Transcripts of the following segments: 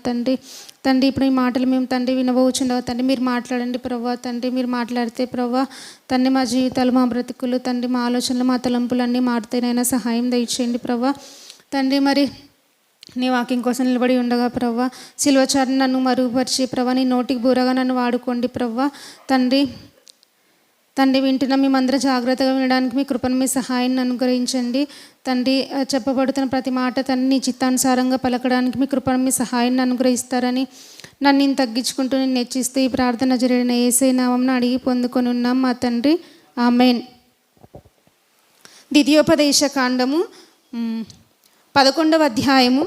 తండ్రి తండ్రి ఇప్పుడు ఈ మాటలు మేము తండ్రి వినబోచుండవు తండ్రి. మీరు మాట్లాడండి ప్రభా తండ్రి. మీరు మాట్లాడితే ప్రభా తండ్రి మా జీవితాలు, మా బ్రతుకులు తండ్రి, మా ఆలోచనలు, మా తలంపులన్నీ మారుతాయినైనా సహాయం దయచేయండి ప్రభా తండ్రి. మరి నీ వాక్యం కోసం నిలబడి ఉండగా ప్రభా సిలువచారుని నన్ను మరుగుపరిచి ప్రభా నీ నోటికి బూరగా నన్ను వాడుకోండి ప్రభా తండ్రి. తండ్రి వింటున్న మేమందరం జాగ్రత్తగా వినడానికి మీ కృపను, మీ సహాయాన్ని అనుగ్రహించండి తండ్రి. చెప్పబడుతున్న ప్రతి మాట తండ్రి నీ చిత్తానుసారంగా పలకడానికి మీ కృపను, మీ సహాయాన్ని అనుగ్రహిస్తారని నన్ను నేను తగ్గించుకుంటూ నేను హెచ్చిస్తూ ఈ ప్రార్థన జరిగిన యేసయ్య నామమున అడిగి పొందుకొని ఉన్నాం మా తండ్రి, ఆమేన్. ద్వితీయోపదేశ కాండము 11వ అధ్యాయము.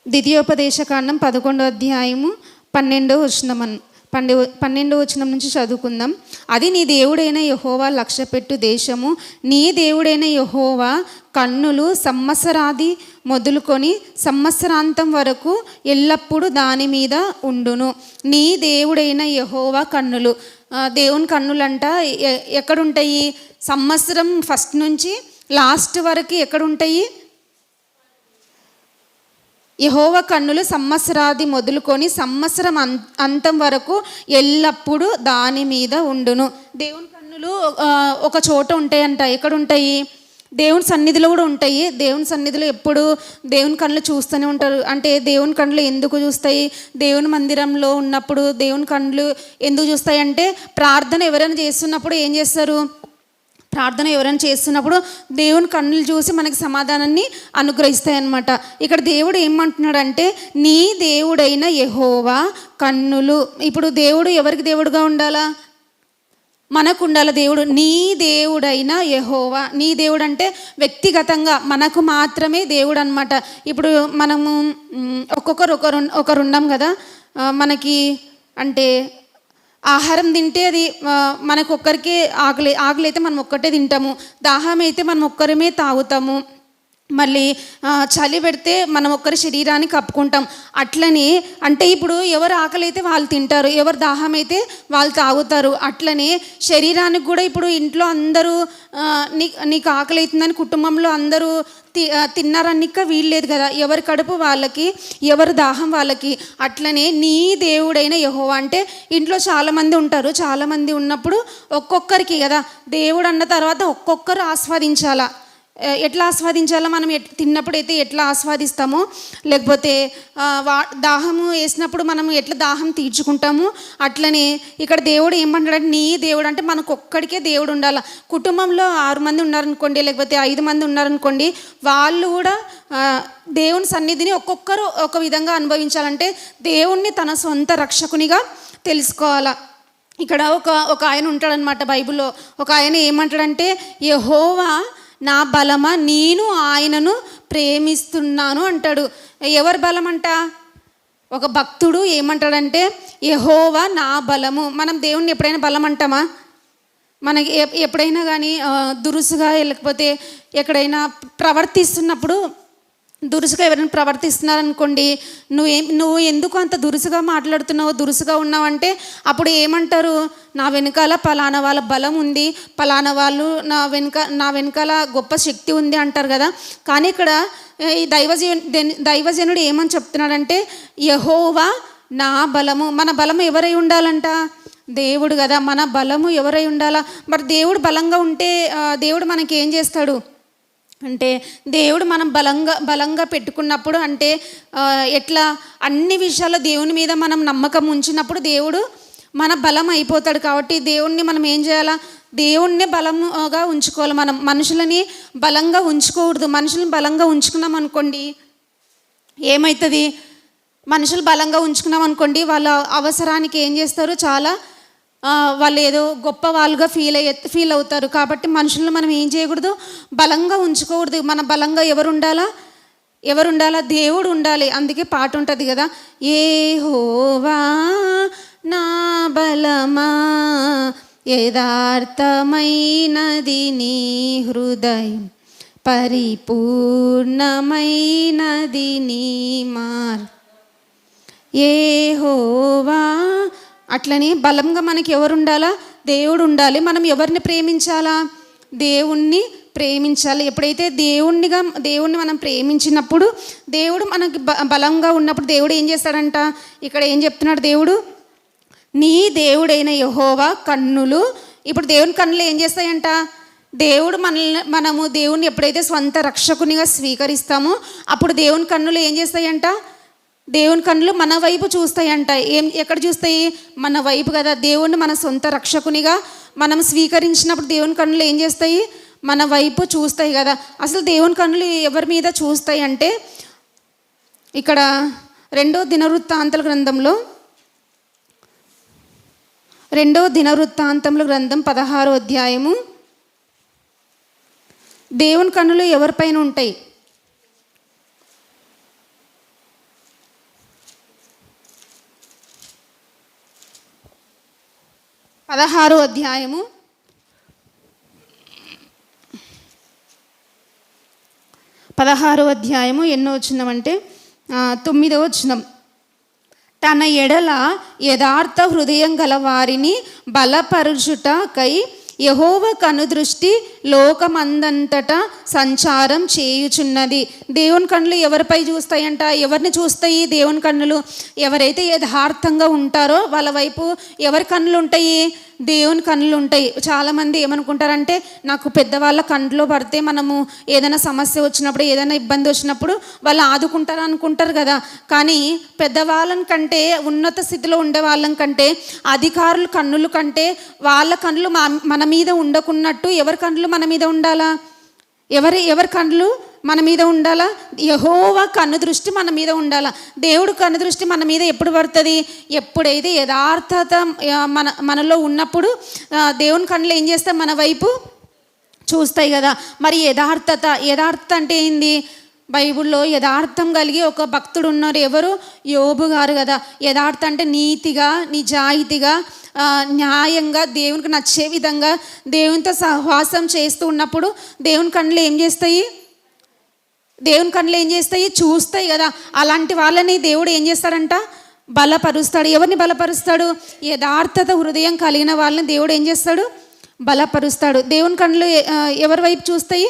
ద్వితీయోపదేశ కాండం 11వ అధ్యాయము 12వ వచనం నుంచి చదువుకుందాం. అది నీ దేవుడైన యెహోవా లక్ష్యపెట్టు దేశము. నీ దేవుడైన యెహోవా కన్నులు సంవత్సరాది మొదలుకొని సంవత్సరాంతం వరకు ఎల్లప్పుడూ దాని మీద ఉండును. నీ దేవుడైన యెహోవా కన్నులు, దేవుని కన్నులంట ఎక్కడుంటాయి? సంవత్సరం ఫస్ట్ నుంచి లాస్ట్ వరకు ఎక్కడుంటాయి? యెహోవా కన్నులు సంవత్సరాది మొదలుకొని సంవత్సరం అంతం వరకు ఎల్లప్పుడూ దాని మీద ఉండును. దేవుని కన్నులు ఒక చోట ఉంటాయంట. ఎక్కడుంటాయి? దేవుని సన్నిధిలో కూడా ఉంటాయి. దేవుని సన్నిధిలో ఎప్పుడు దేవుని కన్నులు చూస్తూనే ఉంటారు. అంటే దేవుని కన్నులు ఎందుకు చూస్తాయి? దేవుని మందిరంలో ఉన్నప్పుడు దేవుని కన్నులు ఎందుకు చూస్తాయి అంటే, ప్రార్థన ఎవరైనా చేస్తున్నప్పుడు ఏం చేస్తారు? ప్రార్థన ఎవరైనా చేస్తున్నప్పుడు దేవుని కన్నులు చూసి మనకి సమాధానాన్ని అనుగ్రహిస్తాయి అన్నమాట. ఇక్కడ దేవుడు ఏమంటున్నాడంటే, నీ దేవుడైన యెహోవా కన్నులు. ఇప్పుడు దేవుడు ఎవరికి దేవుడుగా ఉండాలా? మనకు ఉండాలి దేవుడు. నీ దేవుడైన యెహోవా, నీ దేవుడు అంటే వ్యక్తిగతంగా మనకు మాత్రమే దేవుడు అనమాట. ఇప్పుడు మనము ఒకరు ఉండం కదా, మనకి అంటే ఆహారం తింటే అది మనకు ఒక్కరికే ఆకలి అయితే మనం ఒక్కటే తింటాము. దాహం అయితే మనం ఒక్కరమే తాగుతాము. మళ్ళీ చలి పెడితే మనం ఒక్కరి శరీరాన్ని కప్పుకుంటాం. అట్లనే అంటే ఇప్పుడు ఎవరు ఆకలి అయితే వాళ్ళు తింటారు, ఎవరు దాహం అయితే వాళ్ళు తాగుతారు. అట్లనే శరీరానికి కూడా ఇప్పుడు ఇంట్లో అందరూ నీకు ఆకలి అవుతుందని కుటుంబంలో అందరూ తిన్నారనిక వీల్లేదు కదా, ఎవరి కడుపు వాళ్ళకి, ఎవరు దాహం వాళ్ళకి. అట్లనే నీ దేవుడైన యెహోవా అంటే ఇంట్లో చాలామంది ఉంటారు. చాలామంది ఉన్నప్పుడు ఒక్కొక్కరికి కదా దేవుడు అన్న తర్వాత ఒక్కొక్కరు ఆస్వాదించాలా. ఎట్లా ఆస్వాదించాలో? మనం తిన్నప్పుడు అయితే ఎట్లా ఆస్వాదిస్తామో, లేకపోతే దాహము వేసినప్పుడు మనం ఎట్లా దాహం తీర్చుకుంటాము, అట్లనే ఇక్కడ దేవుడు ఏమంటాడంటే నీ దేవుడు అంటే మనకు ఒక్కడికే దేవుడు ఉండాలి. కుటుంబంలో 6 మంది ఉన్నారనుకోండి, లేకపోతే 5 మంది ఉన్నారనుకోండి, వాళ్ళు కూడా దేవుని సన్నిధిని ఒక్కొక్కరు ఒక విధంగా అనుభవించాలంటే దేవుణ్ణి తన సొంత రక్షకునిగా తెలుసుకోవాలా. ఇక్కడ ఒక ఆయన ఉంటాడనమాట బైబిల్లో. ఒక ఆయన ఏమంటాడంటే, యెహోవా నా బలమా, నేను ఆయనను ప్రేమిస్తున్నాను అంటాడు. ఎవరి బలం అంట? ఒక భక్తుడు ఏమంటాడంటే, యెహోవా నా బలము. మనం దేవుణ్ణి ఎప్పుడైనా బలం అంటామా? మనకి ఎప్పుడైనా కానీ దురుసుగా లేకపోతే ఎక్కడైనా ప్రవర్తిస్తున్నప్పుడు, దురుసుగా ఎవరైనా ప్రవర్తిస్తున్నారనుకోండి, నువ్వు ఎందుకు అంత దురుసుగా మాట్లాడుతున్నావు, దురుసుగా ఉన్నావంటే అప్పుడు ఏమంటారు? నా వెనకాల పలానా వాళ్ళ బలం ఉంది, పలానా వాళ్ళు నా వెనకాల గొప్ప శక్తి ఉంది అంటారు కదా. కానీ ఇక్కడ ఈ దైవజనుడు ఏమని చెప్తున్నాడంటే, యెహోవా నా బలము. మన బలం ఎవరై ఉండాలంట? దేవుడు కదా. మన బలము ఎవరై ఉండాలా? మరి దేవుడు బలంగా ఉంటే దేవుడు మనకి ఏం చేస్తాడు అంటే, దేవుడు మనం బలంగా పెట్టుకున్నప్పుడు అంటే ఎట్లా అన్ని విషయాల్లో దేవుని మీద మనం నమ్మకం ఉంచినప్పుడు దేవుడు మన బలం అయిపోతాడు. కాబట్టి దేవుణ్ణి మనం ఏం చేయాలా? దేవుణ్ణి బలంగా ఉంచుకోవాలి. మనం మనుషులని బలంగా ఉంచుకోకూడదు. మనుషులను బలంగా ఉంచుకున్నాం అనుకోండి ఏమవుతుంది? మనుషులు బలంగా ఉంచుకున్నాం అనుకోండి, వాళ్ళ అవసరానికి ఏం చేస్తారు? చాలా వాళ్ళు ఏదో గొప్ప వాళ్ళుగా ఫీల్ అవుతారు. కాబట్టి మనుషులను మనం ఏం చేయకూడదు? బలంగా ఉంచుకోకూడదు. మన బలంగా ఎవరు ఉండాలా? దేవుడు ఉండాలి. అందుకే పాట ఉంటుంది కదా, యెహోవా నా బలమా, యథార్థమైనది నీ హృదయం, పరిపూర్ణమైనది నీ యెహోవా. అట్లని బలంగా మనకి ఎవరు ఉండాలా? దేవుడు ఉండాలి. మనం ఎవరిని ప్రేమించాలా? దేవుణ్ణి ప్రేమించాలి. ఎప్పుడైతే దేవుణ్ణి మనం ప్రేమించినప్పుడు దేవుడు మనకి బలంగా ఉన్నప్పుడు దేవుడు ఏం చేస్తాడంట, ఇక్కడ ఏం చెప్తున్నాడు దేవుడు, నీ దేవుడైన యెహోవా కన్నులు. ఇప్పుడు దేవుని కన్నులు ఏం చేస్తాయంట, మనము దేవుణ్ణి ఎప్పుడైతే స్వంత రక్షకునిగా స్వీకరిస్తామో అప్పుడు దేవుని కన్నులు ఏం చేస్తాయంట, దేవుని కన్నులు మన వైపు చూస్తాయంట. ఎక్కడ చూస్తాయి, మన వైపు కదా. దేవుణ్ణి మన సొంత రక్షకునిగా మనం స్వీకరించినప్పుడు దేవుని కన్నులు ఏం చేస్తాయి, మన వైపు చూస్తాయి కదా. అసలు దేవుని కన్నులు ఎవరి మీద చూస్తాయి అంటే, ఇక్కడ 2వ దినవృత్తాంతముల గ్రంథం 16వ అధ్యాయము. దేవుని కన్నులు ఎవరిపైన ఉంటాయి, 16వ అధ్యాయము 16వ అధ్యాయము ఎన్నో వచనమంటే 9వ వచనం. తన ఎడల యథార్థ హృదయం గల వారిని బలపరుచుటకై యెహోవా కనుదృష్టి లోకమందంతటా సంచారం చేయుచున్నది. దేవుని కన్నులు ఎవరిపై చూస్తాయంట, ఎవరిని చూస్తాయి దేవుని కన్నులు, ఎవరైతే యథార్థంగా ఉంటారో వాళ్ళ వైపు ఎవరి కన్నులు ఉంటాయి, దేవుని కన్నులు ఉంటాయి. చాలామంది ఏమనుకుంటారంటే, నాకు పెద్దవాళ్ళ కన్నులో పడితే మనము ఏదైనా సమస్య వచ్చినప్పుడు ఏదైనా ఇబ్బంది వచ్చినప్పుడు వాళ్ళు ఆదుకుంటారు అనుకుంటారు కదా. కానీ పెద్దవాళ్ళని కంటే, ఉన్నత స్థితిలో ఉండే వాళ్ళం కంటే, అధికారుల కన్నుల కంటే వాళ్ళ కన్నులు మన మీద ఉండకున్నట్టు ఎవరి కన్నులు మన మీద ఉండాలా, ఎవరి కన్నులు మన మీద ఉండాలా, యెహోవా కన్ను దృష్టి మన మీద ఉండాలా. దేవుడు కన్ను దృష్టి మన మీద ఎప్పుడు పడుతుంది, ఎప్పుడైతే యథార్థత మనలో ఉన్నప్పుడు దేవుని కన్నులు ఏం చేస్తాయి, మన వైపు చూస్తాయి కదా. మరి యథార్థత అంటే ఏంది, బైబిల్లో యథార్థం కలిగి ఒక భక్తుడు ఉన్నారు, ఎవరు, యోబు గారు కదా. యథార్థ అంటే నీతిగా, నిజాయితీగా, న్యాయంగా, దేవునికి నచ్చే విధంగా దేవునితో సహవాసం చేస్తూ ఉన్నప్పుడు దేవుని కన్నులు ఏం చేస్తాయి, చూస్తాయి కదా. అలాంటి వాళ్ళని దేవుడు ఏం చేస్తాడంట, బలపరుస్తాడు. ఎవరిని బలపరుస్తాడు, యథార్థత హృదయం కలిగిన వాళ్ళని దేవుడు ఏం చేస్తాడు, బలపరుస్తాడు. దేవుని కన్నులు ఎవరి వైపు చూస్తాయి,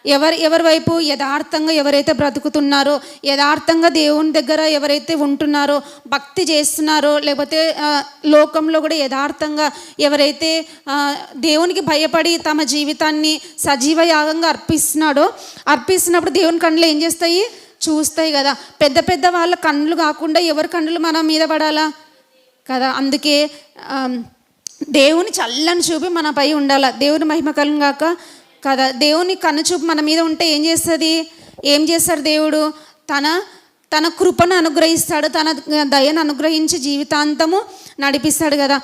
ఎవరి వైపు, యథార్థంగా ఎవరైతే బ్రతుకుతున్నారో, యథార్థంగా దేవుని దగ్గర ఎవరైతే ఉంటున్నారో, భక్తి చేస్తున్నారో, లేకపోతే లోకంలో కూడా యథార్థంగా ఎవరైతే దేవునికి భయపడి తమ జీవితాన్ని సజీవ యాగంగా అర్పిస్తున్నప్పుడు దేవుని కన్నులు ఏం చేస్తాయి, చూస్తాయి కదా. పెద్ద వాళ్ళ కన్నులు కాకుండా ఎవరి కన్నులు మన మీద పడాలా కదా. అందుకే దేవుని చల్లని చూపి మనపై ఉండాలా. దేవుని మహిమ కలుగును గాక కదా. దేవుని కన్నుచూపు మన మీద ఉంటే ఏం చేస్తాడు దేవుడు, తన కృపను అనుగ్రహిస్తాడు, తన దయను అనుగ్రహించి జీవితాంతము నడిపిస్తాడు కదా.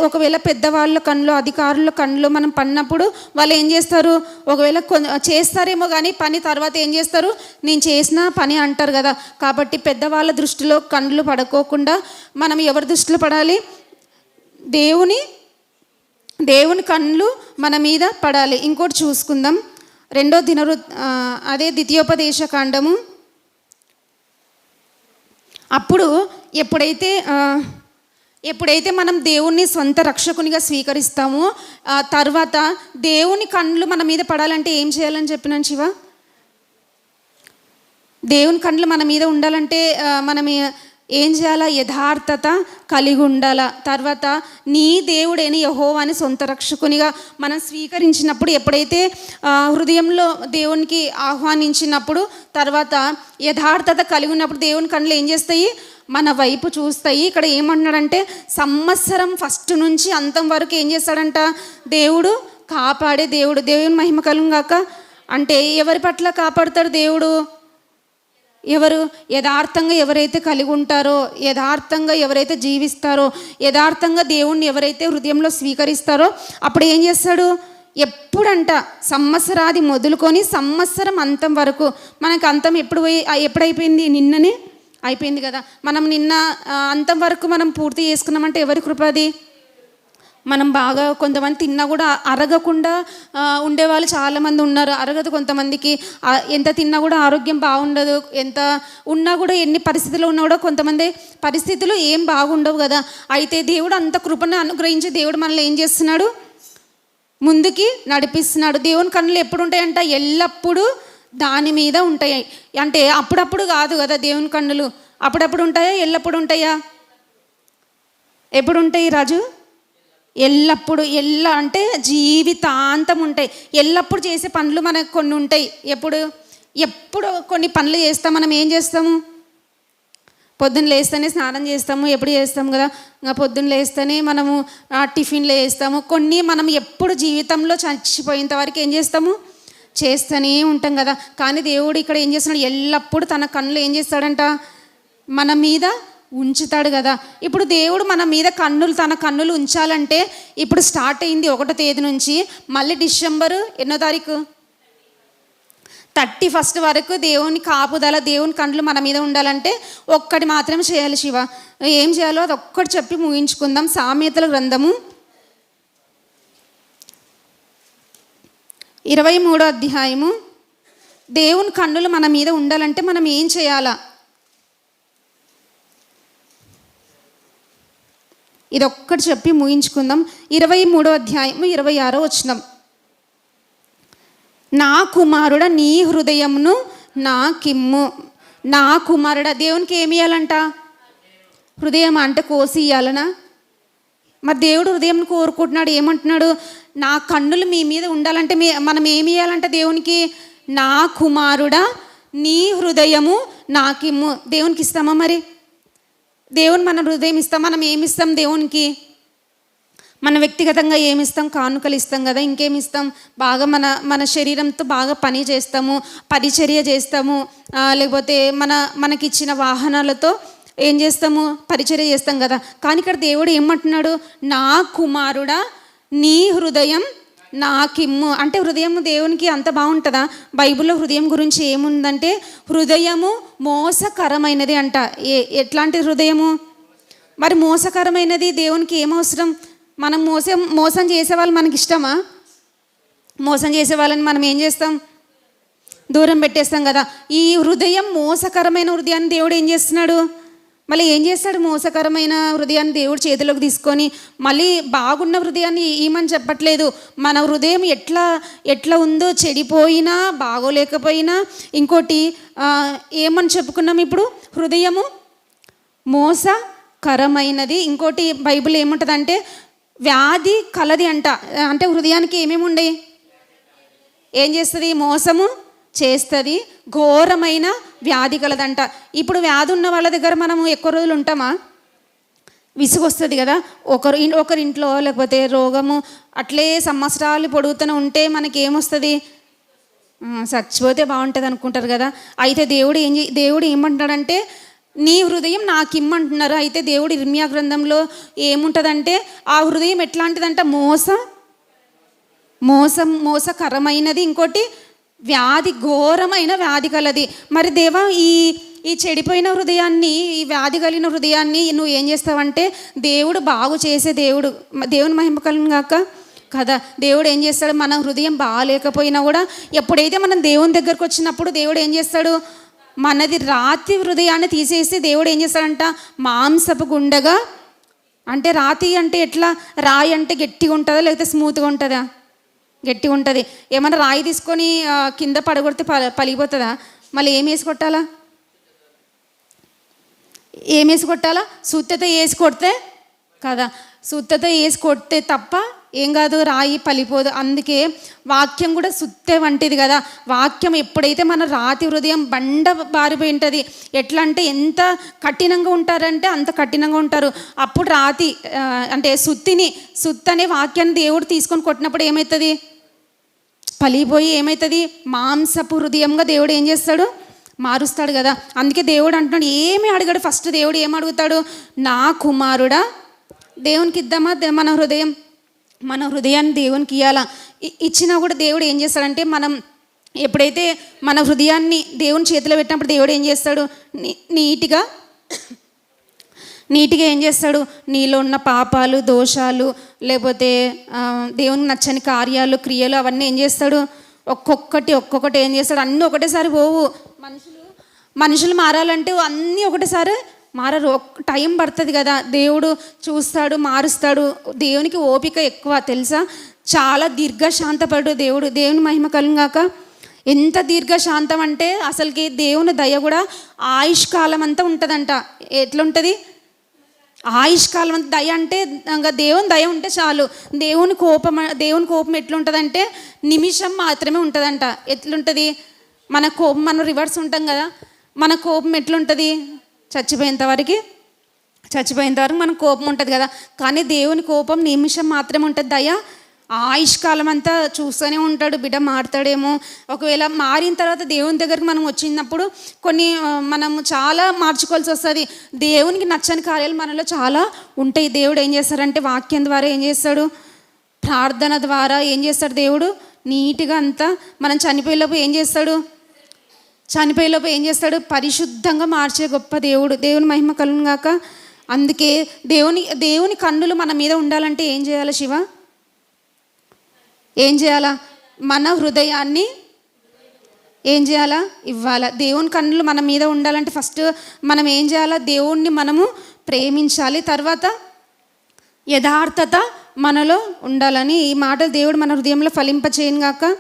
ఒకవేళ పెద్దవాళ్ళ కన్నులు, అధికారుల కన్నులు మనం పడినప్పుడు వాళ్ళు ఏం చేస్తారు, ఒకవేళ చేస్తారేమో కానీ పని తర్వాత ఏం చేస్తారు, నేను చేసిన పని అంటారు కదా. కాబట్టి పెద్దవాళ్ళ దృష్టిలో కన్నులు పడుకోకుండా మనం ఎవరి దృష్టిలో పడాలి, దేవుని కన్నులు మన మీద పడాలి. ఇంకోటి చూసుకుందాం, ద్వితీయోపదేశ కాండము. అప్పుడు ఎప్పుడైతే మనం దేవుణ్ణి సొంత రక్షకునిగా స్వీకరిస్తామో తర్వాత దేవుని కన్నులు మన మీద పడాలంటే ఏం చేయాలని చెప్పినాను శివ, దేవుని కన్నులు మన మీద ఉండాలంటే మనం ఏం చేయాలా, యథార్థత కలిగి ఉండాలా. తర్వాత నీ దేవుడైన యెహోవాని సొంత రక్షకునిగా మనం స్వీకరించినప్పుడు, ఎప్పుడైతే హృదయంలో దేవునికి ఆహ్వానించినప్పుడు, తర్వాత యథార్థత కలిగి ఉన్నప్పుడు దేవుని కన్నులు ఏం చేస్తాయి, మన వైపు చూస్తాయి. ఇక్కడ ఏమంటున్నాడంటే, సంవత్సరం ఫస్ట్ నుంచి అంతం వరకు ఏం చేస్తాడంట, దేవుడు కాపాడే దేవుడు. దేవుని మహిమ కలుగును గాక. అంటే ఎవరి పట్ల కాపాడుతాడు దేవుడు, ఎవరు, యథార్థంగా ఎవరైతే కలిగి ఉంటారో, యథార్థంగా ఎవరైతే జీవిస్తారో, యథార్థంగా దేవుణ్ణి ఎవరైతే హృదయంలో స్వీకరిస్తారో అప్పుడు ఏం చేస్తాడు, ఎప్పుడంట సంవత్సరాది మొదలుకొని సంవత్సరం అంతం వరకు. మనకు అంతం ఎప్పుడైపోయింది, నిన్ననే అయిపోయింది కదా. మనం నిన్న అంతం వరకు మనం పూర్తి చేసుకున్నామంటే ఎవరి కృపది. మనం బాగా కొంతమంది తిన్నా కూడా అరగకుండా ఉండేవాళ్ళు చాలామంది ఉన్నారు. అరగదు కొంతమందికి, ఎంత తిన్నా కూడా ఆరోగ్యం బాగుండదు, ఎంత ఉన్నా కూడా ఎన్ని పరిస్థితులు ఉన్నా కూడా కొంతమంది పరిస్థితులు ఏం బాగుండవు కదా. అయితే దేవుడు అంత కృపను అనుగ్రహించి దేవుడు మనల్ని ఏం చేస్తున్నాడు, ముందుకి నడిపిస్తున్నాడు. దేవుని కన్నులు ఎప్పుడు ఉంటాయంట? ఎల్లప్పుడూ దాని మీద ఉంటాయి. అంటే అప్పుడప్పుడు కాదు కదా దేవుని కన్నులు. అప్పుడప్పుడు ఉంటాయా, ఎల్లప్పుడు ఉంటాయా? ఎప్పుడు ఉంటాయి రాజు? ఎల్లప్పుడు. అంటే జీవితాంతం ఉంటాయి. ఎల్లప్పుడు చేసే పనులు మనకు కొన్ని ఉంటాయి. ఎప్పుడు కొన్ని పనులు చేస్తాం. మనం ఏం చేస్తాము? పొద్దున్న లేస్తేనే స్నానం చేస్తాము, ఎప్పుడు చేస్తాము కదా. ఇంకా పొద్దున్న లేస్తేనే మనము టిఫిన్లు చేస్తాము. కొన్ని మనం ఎప్పుడు జీవితంలో చచ్చిపోయేంత వరకు ఏం చేస్తాము? చేస్తూనే ఉంటాం కదా. కానీ దేవుడు ఇక్కడ ఏం చేస్తున్నాడు? ఎల్లప్పుడూ తన కన్నులు ఏం చేస్తాడంట? మన మీద ఉంచుతాడు కదా. ఇప్పుడు దేవుడు మన మీద తన కన్నులు ఉంచాలంటే ఇప్పుడు స్టార్ట్ అయింది 1వ తేదీ నుంచి, మళ్ళీ డిసెంబర్ ఎన్నో తారీఖు 31 వరకు దేవుని కాపుదల, దేవుని కన్నులు మన మీద ఉండాలంటే ఒక్కటి మాత్రమే చేయాలి. శివ ఏం చేయాలో అది ఒక్కటి చెప్పి ముగించుకుందాం. సామెతల గ్రంథము 23వ అధ్యాయము. దేవుని కన్నులు మన మీద ఉండాలంటే మనం ఏం చేయాలా? ఇది ఒక్కటి చెప్పి ముగించుకుందాం. 23వ అధ్యాయము 26వ వచనం. నా కుమారుడ నీ హృదయమును నాకిమ్ము. నా కుమారుడ, దేవునికి ఏమి ఇవ్వాలంట? హృదయం అంటే కోసి ఇవ్వాలనా? మరి దేవుడు హృదయం కోరుకుంటున్నాడు. ఏమంటున్నాడు? నా కన్నులు మీ మీద ఉండాలంటే మనం ఏమి ఇవ్వాలంట దేవునికి? నా కుమారుడ నీ హృదయము నాకిమ్ము. దేవునికి ఇస్తామా? మరి దేవుని మన హృదయం ఇస్తాం. మనం ఏమిస్తాం దేవునికి? మన వ్యక్తిగతంగా ఏమిస్తాం? కానుకలు ఇస్తాం కదా. ఇంకేమిస్తాం? బాగా మన శరీరంతో బాగా పని చేస్తాము, పరిచర్య చేస్తాము. లేకపోతే మనకిచ్చిన వాహనాలతో ఏం చేస్తాము? పరిచర్య చేస్తాం కదా. కానీ ఇక్కడ దేవుడు ఏమంటున్నాడు? నా కుమారుడా నీ హృదయం నాకిమ్ము. అంటే హృదయం దేవునికి అంత బాగుంటుందా? బైబిల్లో హృదయం గురించి ఏముందంటే హృదయము మోసకరమైనది అంట. ఎట్లాంటి హృదయము? మరి మోసకరమైనది దేవునికి ఏమవసరం? మనం మోసం చేసేవాళ్ళు మనకి ఇష్టమా? మోసం చేసే వాళ్ళని మనం ఏం చేస్తాం? దూరం పెట్టేస్తాం కదా. ఈ హృదయం మోసకరమైన హృదయాన్ని దేవుడు ఏం చేస్తున్నాడు? మళ్ళీ ఏం చేస్తాడు? మోసకరమైన హృదయాన్ని దేవుడు చేతిలోకి తీసుకొని మళ్ళీ బాగున్న హృదయాన్ని ఏమని చెప్పట్లేదు. మన హృదయం ఎట్లా ఉందో, చెడిపోయినా బాగోలేకపోయినా, ఇంకోటి ఏమని చెప్పుకున్నాం ఇప్పుడు? హృదయము మోసకరమైనది. ఇంకోటి బైబిల్ ఏముంటుందంటే వ్యాధి కలది అంట. అంటే హృదయానికి ఏమేమి ఉండయి? ఏం చేస్తుంది? మోసము చేస్తుంది, ఘోరమైన వ్యాధి కలదంట. ఇప్పుడు వ్యాధి ఉన్న వాళ్ళ దగ్గర మనము ఎక్కువ రోజులు ఉంటామా? విసుగొస్తుంది కదా. ఒకరింట్లో లేకపోతే రోగము అట్లే సంవత్సరాలు పొడుగుతూనే ఉంటే మనకి ఏమొస్తుంది? చచ్చిపోతే బాగుంటుంది అనుకుంటారు కదా. అయితే దేవుడు ఏమంటున్నాడంటే నీ హృదయం నాకిమ్మంటున్నారు. అయితే దేవుడు ఇర్మియా గ్రంథంలో ఏముంటుందంటే ఆ హృదయం ఎట్లాంటిదంట? మోసకరమైనది. ఇంకోటి వ్యాధి, ఘోరమైన వ్యాధి కలది. మరి దేవా ఈ చెడిపోయిన హృదయాన్ని, ఈ వ్యాధి కలిగిన హృదయాన్ని నువ్వు ఏం చేస్తావంటే దేవుడు బాగు చేసే దేవుని మహిమ కలుగును గాక కదా. దేవుడు ఏం చేస్తాడు? మన హృదయం బాగాలేకపోయినా కూడా ఎప్పుడైతే మనం దేవుని దగ్గరకు వచ్చినప్పుడు దేవుడు ఏం చేస్తాడు? మనది రాతి హృదయాన్ని తీసేసి దేవుడు ఏం చేస్తాడంట? మాంసపు గుండెగా. అంటే రాతి అంటే ఎట్లా? రాయి అంటే గట్టిగా ఉంటుందా లేకపోతే స్మూత్గా ఉంటుందా? గట్టిగా ఉంటుంది. ఏమన్నా రాయి తీసుకొని కింద పడగొడితే పలిగిపోతుందా? మళ్ళీ ఏం వేసి కొట్టాలా? సుత్తతో వేసి కొడితే కదా. సుత్తతో వేసి కొడితే తప్ప ఏం కాదు, రాయి పలిపోదు. అందుకే వాక్యం కూడా సుత్తే వంటిది కదా. వాక్యం ఎప్పుడైతే మన రాతి హృదయం బండ బారిపోయి ఉంటుంది. ఎట్లా అంటే ఎంత కఠినంగా ఉంటారంటే అంత కఠినంగా ఉంటారు. అప్పుడు రాతి అంటే సుత్తు అనే వాక్యాన్ని దేవుడు తీసుకొని కొట్టినప్పుడు ఏమవుతుంది? పలిపోయి ఏమవుతుంది? మాంసపు హృదయంగా దేవుడు ఏం చేస్తాడు? మారుస్తాడు కదా. అందుకే దేవుడు అంటున్నాడు, ఏమి అడిగాడు? ఫస్ట్ దేవుడు ఏం అడుగుతాడు? నా కుమారుడా. దేవునికి ఇద్దామా మన హృదయాన్ని దేవునికి ఇవ్వాలా? ఇచ్చినా కూడా దేవుడు ఏం చేస్తాడంటే మనం ఎప్పుడైతే మన హృదయాన్ని దేవుని చేతిలో పెట్టినప్పుడు దేవుడు ఏం చేస్తాడు? నీట్గా ఏం చేస్తాడు? నీలో ఉన్న పాపాలు, దోషాలు, లేకపోతే దేవునికి నచ్చని కార్యాలు, క్రియలు అవన్నీ ఏం చేస్తాడు? ఒక్కొక్కటి ఏం చేస్తాడు? అన్నీ ఒకటేసారి పోవు. మనుషులు మారాలంటే అన్నీ ఒకటేసారి మారరు, టైం పడుతుంది కదా. దేవుడు చూస్తాడు, మారుస్తాడు. దేవునికి ఓపిక ఎక్కువ తెలుసా. చాలా దీర్ఘశాంతపడు దేవుడు. దేవుని మహిమ కలుగాక. ఎంత దీర్ఘశాంతం అంటే అసలుకి దేవుని దయ కూడా ఆయుష్కాలం అంతా ఉంటుందంట. ఎట్లుంటుంది? ఆయుష్కాలం అంతా. దయ అంటే ఇంకా దేవుని దయ ఉంటే చాలు. దేవుని కోపం ఎట్లుంటుందంటే నిమిషం మాత్రమే ఉంటుందంట. ఎట్లుంటుంది? మన కోపం, మనం రివర్స్ ఉంటాం కదా, మన కోపం ఎట్లుంటుంది? చచ్చిపోయేంత వరకు మన కోపం ఉంటుంది కదా. కానీ దేవుని కోపం నిమిషం మాత్రమే ఉంటుంది. దయ ఆయుష్కాలం అంతా చూస్తూనే ఉంటాడు. బిడ్డ మారుతాడేమో, ఒకవేళ మారిన తర్వాత దేవుని దగ్గరికి మనం వచ్చినప్పుడు మనము చాలా మార్చుకోవాల్సి వస్తుంది. దేవునికి నచ్చని కార్యాలు మనలో చాలా ఉంటాయి. దేవుడు ఏం చేస్తాడంటే వాక్యం ద్వారా ఏం చేస్తాడు, ప్రార్థన ద్వారా ఏం చేస్తాడు దేవుడు నీట్గా అంతా. మనం చనిపోయేలోపు ఏం చేస్తాడు పరిశుద్ధంగా మార్చే గొప్ప దేవుడు. దేవుని మహిమ కలుగాక. అందుకే దేవుని కన్నులు మన మీద ఉండాలంటే ఏం చేయాలి శివ? ఏం చేయాలా? మన హృదయాన్ని ఏం చేయాలా? ఇవ్వాలా. దేవుని కన్నులు మన మీద ఉండాలంటే ఫస్ట్ మనం ఏం చేయాలా? దేవుణ్ణి మనము ప్రేమించాలి. తర్వాత యథార్థత మనలో ఉండాలని ఈ మాటలు దేవుడు మన హృదయంలో ఫలింపచేయను గాక.